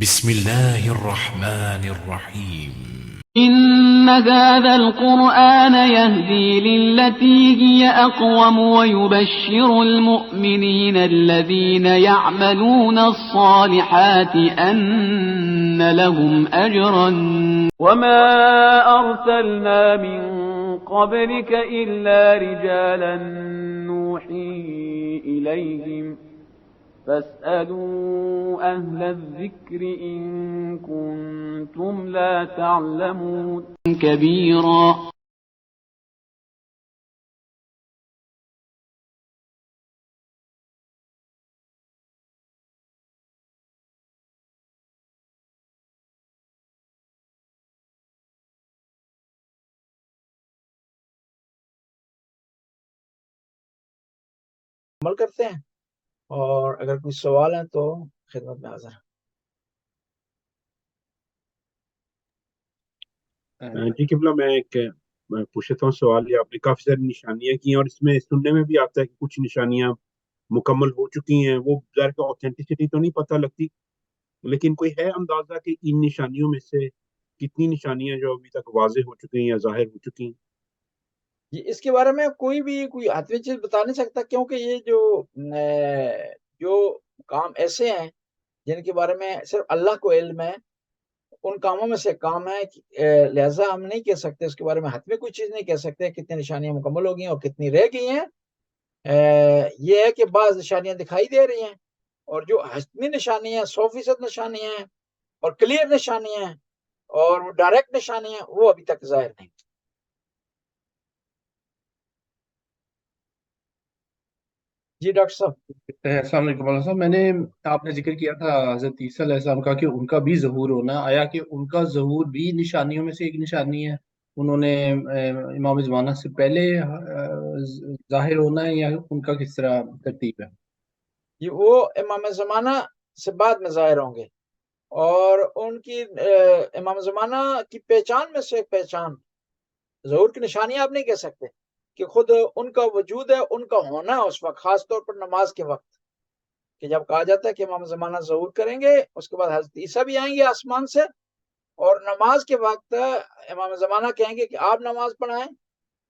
بسم الله الرحمن الرحيم. إن هذا القرآن يهدي للتي هي أقوم ويبشر المؤمنين الذين يعملون الصالحات أن لهم أجرا وما أرسلنا من قبلك إلا رجالا نوحي إليهم فاسألوا أهل الذكر إن كنتم لا تعلمون كبيرا. عمل کرتے ہیں اور اگر کوئی سوال ہے تو خدمت میں حاضر جی قبلہ میں ایک پوچھتا ہوں سوال. یہ آپ نے کافی ساری نشانیاں کی ہیں اور اس میں سننے میں بھی آتا ہے کہ کچھ نشانیاں مکمل ہو چکی ہیں. وہ ظاہر کہ اوتھینٹسٹی تو نہیں پتہ لگتی، لیکن کوئی ہے اندازہ کہ ان نشانیوں میں سے کتنی نشانیاں جو ابھی تک واضح ہو چکی ہیں یا ظاہر ہو چکی ہیں؟ اس کے بارے میں کوئی حتمی چیز بتا نہیں سکتا، کیونکہ یہ جو کام ایسے ہیں جن کے بارے میں صرف اللہ کو علم ہے، ان کاموں میں سے کام ہے، لہٰذا ہم نہیں کہہ سکتے اس کے بارے میں حتمی کوئی چیز نہیں کہہ سکتے کتنی نشانیاں مکمل ہو گئی ہیں اور کتنی رہ گئی ہیں. یہ ہے کہ بعض نشانیاں دکھائی دے رہی ہیں، اور جو حتمی نشانیاں 100% نشانیاں ہیں اور کلیئر نشانیاں ہیں اور وہ ڈائریکٹ نشانیاں ہیں، وہ ابھی تک ظاہر نہیں. جی ڈاکٹر صاحب. السلام علیکم مولانا صاحب. آپ نے ذکر کیا تھا حضرت عیسیٰ علیہ السلام کا کہ ان کا بھی ظہور ہونا. آیا کہ ان کا ظہور بھی نشانیوں میں سے ایک نشانی ہے؟ انہوں نے امام زمانہ سے پہلے ظاہر ہونا ہے یا ان کا کس طرح ترتیب ہے؟ وہ امام زمانہ سے بعد میں ظاہر ہوں گے، اور ان کی امام زمانہ کی پہچان میں سے ایک پہچان ظہور کی نشانی آپ نہیں کہہ سکتے کہ خود ان کا وجود ہے، ان کا ہونا ہے اس وقت، خاص طور پر نماز کے وقت، کہ جب کہا جاتا ہے کہ امام زمانہ ظہور کریں گے، اس کے بعد حضرت عیسیٰ بھی آئیں گے آسمان سے، اور نماز کے وقت امام زمانہ کہیں گے کہ آپ نماز پڑھائیں،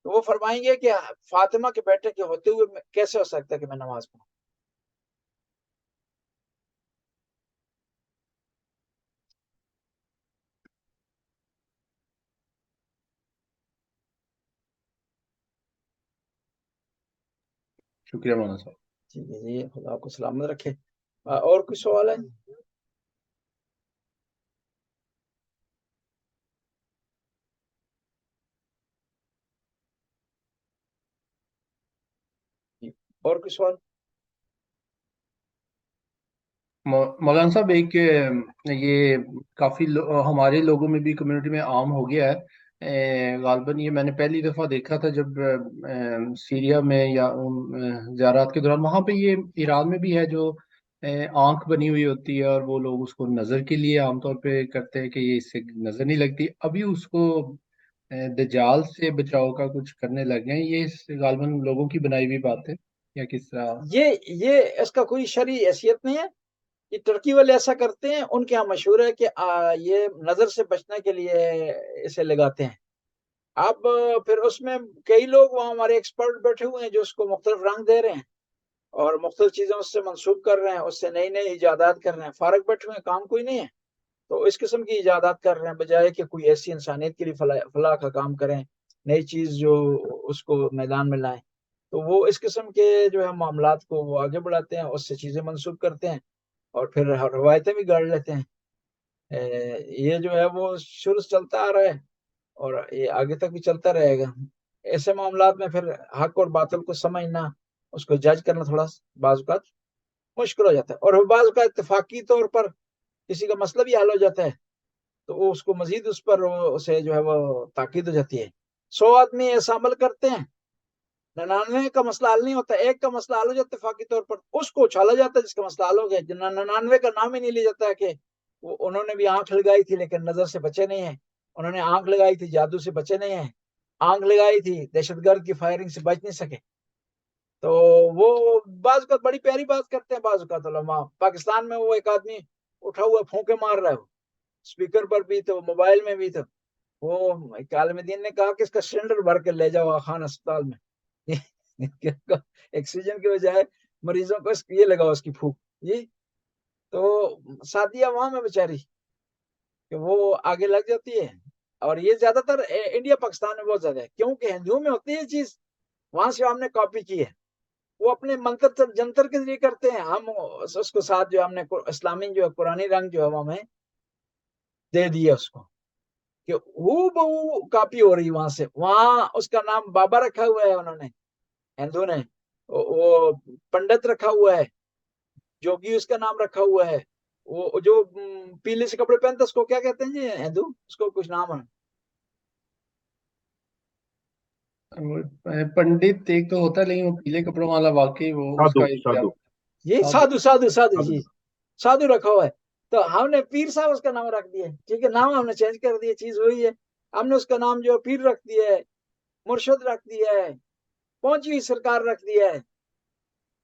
تو وہ فرمائیں گے کہ فاطمہ کے بیٹے کے ہوتے ہوئے کیسے ہو سکتا ہے کہ میں نماز پڑھوں. شکریہ مولانا صاحب. ٹھیک ہے جی، خدا آپ کو سلامت رکھے. اور کوئی سوال ہے؟ اور کوئی سوال؟ مولانا صاحب ایک یہ کافی ہمارے لوگوں میں بھی کمیونٹی میں عام ہو گیا ہے. غالباً یہ میں نے پہلی دفعہ دیکھا تھا جب سیریا میں یا زیارات کے دوران، وہاں پہ یہ ایران میں بھی ہے جو آنکھ بنی ہوئی ہوتی ہے اور وہ لوگ اس کو نظر کے لیے عام طور پہ کرتے ہیں کہ یہ اس سے نظر نہیں لگتی. ابھی اس کو دجال سے بچاؤ کا کچھ کرنے لگ گئے ہیں. یہ غالباً لوگوں کی بنائی ہوئی بات ہے یا کس طرح؟ یہ اس کا کوئی شرعی حیثیت نہیں ہے. یہ ترکی والے ایسا کرتے ہیں، ان کے یہاں مشہور ہے کہ یہ نظر سے بچنے کے لیے اسے لگاتے ہیں. اب پھر اس میں کئی لوگ وہاں ہمارے ایکسپرٹ بیٹھے ہوئے ہیں جو اس کو مختلف رنگ دے رہے ہیں اور مختلف چیزیں اس سے منسوب کر رہے ہیں، اس سے نئی نئی ایجادات کر رہے ہیں. فارغ بیٹھے ہوئے ہیں، کام کوئی نہیں ہے، تو اس قسم کی ایجادات کر رہے ہیں بجائے کہ کوئی ایسی انسانیت کے لیے فلاح کا کام کریں، نئی چیز جو اس کو میدان میں لائیں. تو وہ اس قسم کے جو ہے معاملات کو وہ آگے بڑھاتے ہیں، اس سے چیزیں منسوب کرتے ہیں اور پھر روایتیں بھی گاڑ لیتے ہیں. یہ جو ہے وہ شروع سے چلتا آ رہا ہے اور یہ آگے تک بھی چلتا رہے گا. ایسے معاملات میں پھر حق اور باطل کو سمجھنا، اس کو جج کرنا تھوڑا بعض اوقات مشکل ہو جاتا ہے، اور بعض اوقات اتفاقی طور پر کسی کا مسئلہ بھی حل ہو جاتا ہے تو وہ اس کو مزید اس پر اسے جو ہے وہ تاکید ہو جاتی ہے. 100 آدمی ایسا عمل کرتے ہیں، 99 کا مسئلہ حل نہیں ہوتا، ایک کا مسئلہ حل ہو جاتا ہے اتفاقی طور پر، اس کو اچھالا جاتا ہے جس کا مسئلہ حل ہو گیا. 99 کا نام ہی نہیں لیا جاتا ہے کہ انہوں نے بھی آنکھ لگائی تھی لیکن نظر سے بچے نہیں ہیں، انہوں نے آنکھ لگائی تھی جادو سے بچے نہیں ہیں، آنکھ لگائی تھی دہشت گرد کی فائرنگ سے بچ نہیں سکے. تو وہ بعض اوقات بڑی پیاری بات کرتے ہیں بعض اوقات علماء. پاکستان میں وہ ایک آدمی اٹھا ہوا پھونکے مار رہا ہے, وہ اسپیکر پر بھی تو موبائل میں بھی. تو وہ عالم دین نے کہا کہ اس کا سلنڈر بھر کے لے جاؤ خان اسپتال میں, آکسیجن کے بجائے مریضوں کو یہ لگاؤ اس کی پھونک. جی تو سادی عوام ہے بیچاری کہ وہ آگے لگ جاتی ہے. اور یہ زیادہ تر انڈیا پاکستان میں بہت زیادہ ہے, کیونکہ ہندوؤں میں ہوتی ہے یہ چیز, وہاں سے ہم نے کاپی کی ہے. وہ اپنے منتر جنتر کے ذریعے کرتے ہیں, ہم اس کو ساتھ جو ہم نے اسلامی جو قرآنی رنگ جو ہے ہمیں دے دیا اس کو کہ ہو بہو کاپی ہو رہی وہاں سے. وہاں اس کا نام بابا رکھا ہوا ہے انہوں نے, ہندو نے, وہ پنڈت رکھا ہوا ہے, جوگی اس کا نام رکھا ہوا ہے. وہ جو پیلے سے کپڑے پہنتا اس کو کیا کہتے ہیں جی ہندو, اس کو کچھ نام ہے. پنڈت ایک تو ہوتا ہے, لیکن وہ پیلے کپڑوں والا واقعی وہ اس سادھو کا ایک سادھو یہ سادھو سادھو سادھو سادھو. جی سادھو رکھا ہوا ہے. تو ہم نے پیر صاحب اس کا نام رکھ دیا, ٹھیک ہے, نام ہم نے چینج کر دیا, چیز وہی ہے. ہم نے اس کا نام جو پیر رکھ دیا ہے, مرشد رکھ دیا ہے, پہنچی ہوئی سرکار رکھ دیا ہے.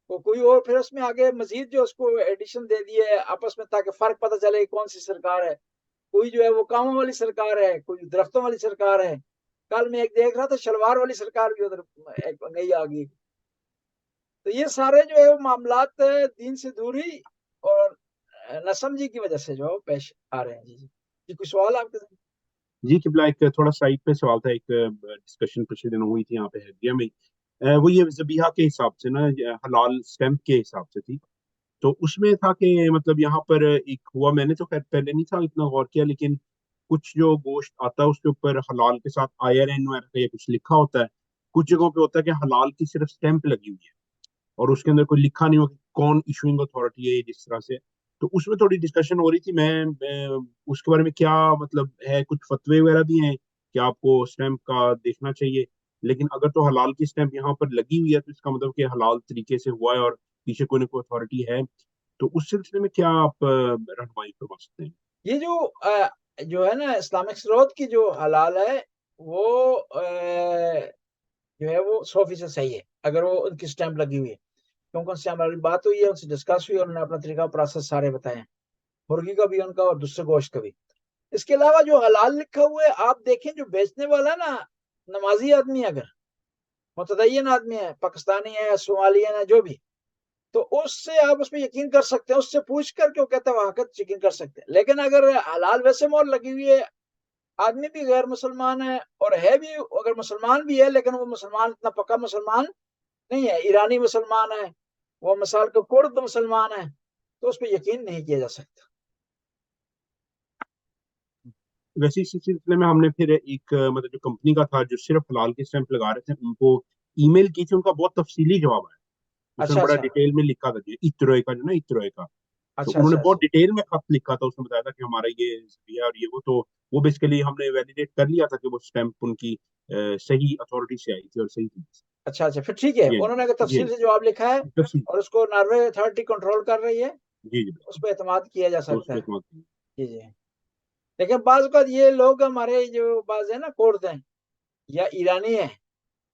وہ کوئی اور پھر اس میں آگے مزید جو اس کو ایڈیشن دے دیے ہے آپس میں, تاکہ فرق پتہ چلے کون سی سرکار ہے. کوئی جو ہے وہ کاموں والی سرکار ہے, کوئی درختوں والی سرکار ہے. کل میں ایک دیکھ رہا تھا شلوار والی سرکار بھی ادھر ایک نئی آ گئی. تو یہ سارے جو ہے وہ معاملات دین سے دوری اور نہ سمجھی کی وجہ سے جو پیش آ رہے ہیں. جی جی کوئی سوال آپ کے ساتھ؟ جی قبلہ ایک تھوڑا سائٹ پہ سوال تھا, ایک ڈسکشن پچھلے دنوں ہوئی تھی یہاں پہ ہیدیہ میں, وہ یہ ذبیحہ کے حساب سے نا, حلال اسٹیمپ کے حساب سے تھی. تو اس میں تھا کہ مطلب یہاں پر ایک ہوا, میں نے تو خیر پہلے نہیں تھا اتنا غور کیا, لیکن کچھ جو گوشت آتا ہے اس کے اوپر حلال کے ساتھ IRN یا کچھ لکھا ہوتا ہے. کچھ جگہوں پہ ہوتا ہے کہ حلال کی صرف اسٹیمپ لگی ہوئی ہے اور اس کے اندر کوئی لکھا نہیں ہو کہ کون ایشوئنگ اتھارٹی ہے جس طرح سے. تو اس میں تھوڑی ڈسکشن ہو رہی تھی, میں اس کے بارے میں کیا مطلب ہے, کچھ فتوے وغیرہ بھی ہیں کہ آپ کو اسٹیمپ کا دیکھنا چاہیے, لیکن اگر تو حلال کی اسٹیمپ یہاں پر لگی ہوئی ہے تو اس کا مطلب کہ حلال طریقے سے ہوا ہے اور پیچھے کوئی نہ کوئی اتھارٹی ہے. تو اس سلسلے میں کیا آپ رہنمائی فرما سکتے ہیں؟ یہ جو ہے نا اسلامک سروت کی جو حلال ہے وہ جو ہے وہ 100% صحیح ہے اگر وہ ان کی اسٹیمپ لگی ہوئی ہے, کیونکہ ان سے ہماری بات ہوئی ہے, ان سے ڈسکس ہوئی, اور انہوں نے اپنا طریقہ پروسیس سارے بتائے ہیں, مرغی کا بھی ان کا اور دوسرے گوشت کا بھی. اس کے علاوہ جو حلال لکھا ہوا ہے آپ دیکھیں, جو بیچنے والا نا نمازی آدمی, اگر متدین آدمی ہے, پاکستانی ہے, صومالیین ہے, جو بھی, تو اس سے آپ اس پہ یقین کر سکتے ہیں, اس سے پوچھ کر کے وہ کہتا ہے وہاں کا یقین کر سکتے ہیں. لیکن اگر حلال ویسے مور لگی ہوئی ہے, آدمی بھی غیر مسلمان ہے اور ہے بھی, اگر مسلمان بھی ہے لیکن وہ مسلمان اتنا پکا مسلمان نہیں ہے, ایرانی مسلمان ہے, وہ مثال کا کرد مسلمان ہے, تو اس پہ یقین نہیں کیا جا سکتا. ویسے اسی سلسلے میں ہم نے پھر ایک مطلب جو کمپنی کا تھا جو صرف حلال کے اسٹیمپ لگا رہے تھے, ان کو ای میل کی تھی, ان کا بہت تفصیلی جواب ہے, اس میں اچھا بڑا اچھا ڈیٹیل میں لکھا تھا, اتروئے کا جو نا اتروئے کا, تو اچھا انہوں نے اچھا بہت ڈیٹیل میں خط لکھا تھا, اس میں بتایا تھا کہ ہمارا یہ ذریعہ اور یہ وہ, تو وہ بیسیکلی ہم نے ویلیڈیٹ کر لیا تھا کہ وہ اسٹیمپ ان کی صحیح اتھارٹی سے آئی تھی اور صحیح تھی. اچھا اچھا پھر ٹھیک ہے, جی انہوں نے اگر جی تفصیل سے جواب لکھا ہے تفصیل, اور اس کو ناروے اتھارٹی کنٹرول کر رہی ہے, جی جی اس پہ اعتماد کیا جا تو اس سکتا پہ ہے. اعتماد کیجیے. جی جی. لیکن بعض اوقات یہ لوگ ہمارے جو بعض ہیں نا کورد ہیں یا ایرانی ہیں,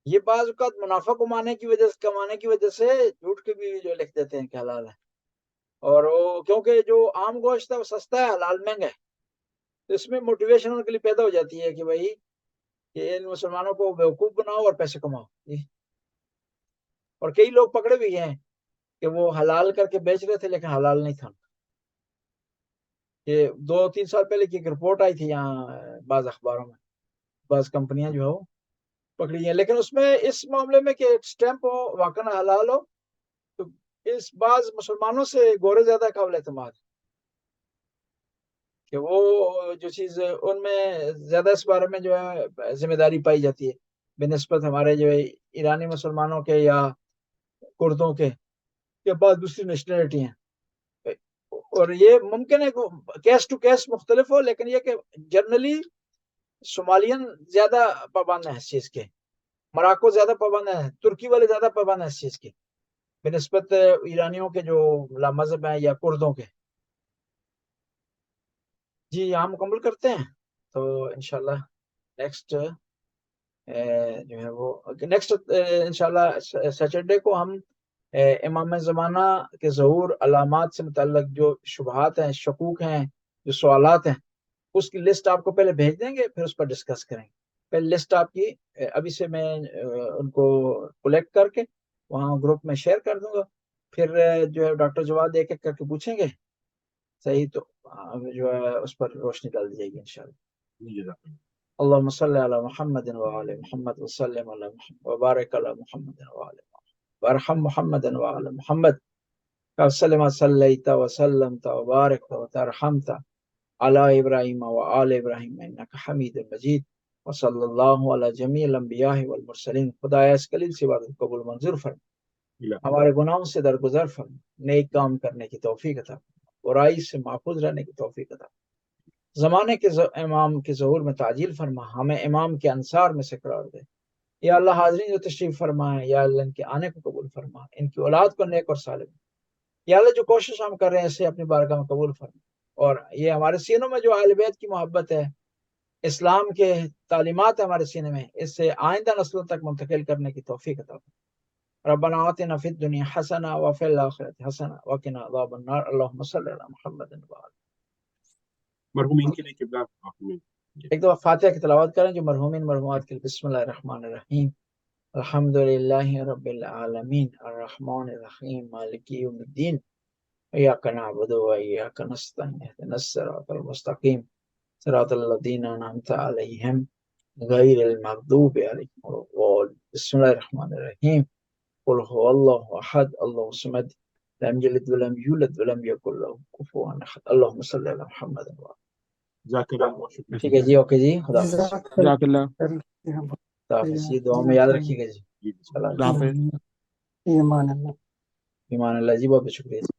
یہ بعض اوقات منافع کمانے کی وجہ سے جھوٹ کے بھی جو لکھ دیتے ہیں کہ حلال ہے, اور وہ کیونکہ جو عام گوشت ہے وہ سستا ہے, حلال مہنگا ہے, تو اس میں موٹیویشن ان کے لیے پیدا ہو جاتی ہے کہ بھائی کہ ان مسلمانوں کو بیوقوف بناؤ اور پیسے کماؤ. جی. اور کئی لوگ پکڑے بھی ہیں کہ وہ حلال کر کے بیچ رہے تھے لیکن حلال نہیں تھا. کہ 2-3 سال پہلے کی ایک رپورٹ آئی تھی یہاں بعض اخباروں میں, بعض کمپنیاں جو ہے پکڑی ہیں, لیکن اس میں اس معاملے میں کہ اسٹیمپ ہو واقعا حلال ہو, تو اس بعض مسلمانوں سے گورے زیادہ قابل اعتماد کہ وہ جو چیز ان میں زیادہ اس بارے میں جو ہے ذمہ داری پائی جاتی ہے بنسبت ہمارے جو ہے ایرانی مسلمانوں کے یا کردوں کے یا بعض دوسری نیشنلٹی ہیں. اور یہ ممکن ہے کیس ٹو کیس مختلف ہو, لیکن یہ کہ جنرلی صومالین زیادہ پابند ہیں اس چیز کے, مراکو زیادہ پابند ہیں, ترکی والے زیادہ پابند ہیں اس چیز کے بنسبت ایرانیوں کے جو لامذہب ہیں یا کردوں کے. جی یہاں مکمل کرتے ہیں, تو انشاءاللہ نیکسٹ جو ہے وہ نیکسٹ انشاءاللہ سیٹرڈے کو ہم امام زمانہ کے ظہور علامات سے متعلق جو شبہات ہیں، شکوک ہیں، جو سوالات ہیں، اس کی لسٹ آپ کو پہلے بھیج دیں گے، پھر اس پر ڈسکس کریں گے. پہلے لسٹ آپ کی ابھی سے میں ان کو کلیکٹ کر کے وہاں گروپ میں شیئر کر دوں گا. پھر جو ہے ڈاکٹر جواد ایک ایک کر کے پوچھیں گے، صحیح تو جو ہے اس پر روشنی ڈال دی جائے گی انشاءاللہ. اللهم صل على محمد وعلى محمد وسلم على محمد وبارك على محمد وعلى محمد وارحم محمد وعلى محمد كما صليت وسلمت وباركت وترحمت على إبراهيم وآل إبراهيم إنك حميد مجيد وصلى الله على جميع الأنبياء والمرسلين. خدایا اس قلیل سی عبادت قبول منظور فرما، ہمارے گناہوں سے درگزر فرما، نیک کام کرنے کی توفیق عطا فرما، برائی سے محفوظ رہنے کی توفیق عطا فرما. زمانے کے امام کے ظہور میں تعجیل فرما، ہمیں امام کے انصار میں سے قرار دے. یا اللہ حاضرین جو تشریف فرمائیں، یا اللہ ان کے آنے کو قبول فرما، ان کی اولاد کو نیک اور صالح. یا اللہ جو کوشش ہم کر رہے ہیں اسے اپنی بارگاہ میں قبول فرما، اور یہ ہمارے سینوں میں جو اہل بیت کی محبت ہے، اسلام کے تعلیمات ہمارے سینے میں، اس سے آئندہ نسلوں تک منتقل کرنے کی توفیق عطا فرما. ربنا آتنا فی الدنیا حسنہ وفی الآخرۃ حسنہ وقنا عذاب النار. اللہم صلی علی محمد وعلی. مرحومین کے لیے قبلہ آمین. ایک دفعہ فاتحہ کی تلاوت کریں جو مرحومین مرحومات کے لیے. بسم اللہ الرحمن الرحیم. الحمدللہ رب العالمین الرحمن الرحیم مالک یوم الدین ایاک نعبد و ایاک نستعین اهدنا الصراط المستقیم صراط الذین انعمت علیہم غیر المغضوب علیہم ولا الضالین. بسم اللہ الرحمن الرحیم. قل هو اللہ احد اللہ الصمد لم یلد ولم یولد ولم یکن له کفوا احد. اللہم صلی علی محمد وعلی. جزاک اللہ بہت شکریہ. ٹھیک ہے جی، اوکے جی، خدا حافظ. جزاک اللہ. خدا حافظ. یہ دعا میں یاد رکھیے گا جی. جی اللہ خدا حافظ. ایمان اللہ جی، بہت بہت شکریہ.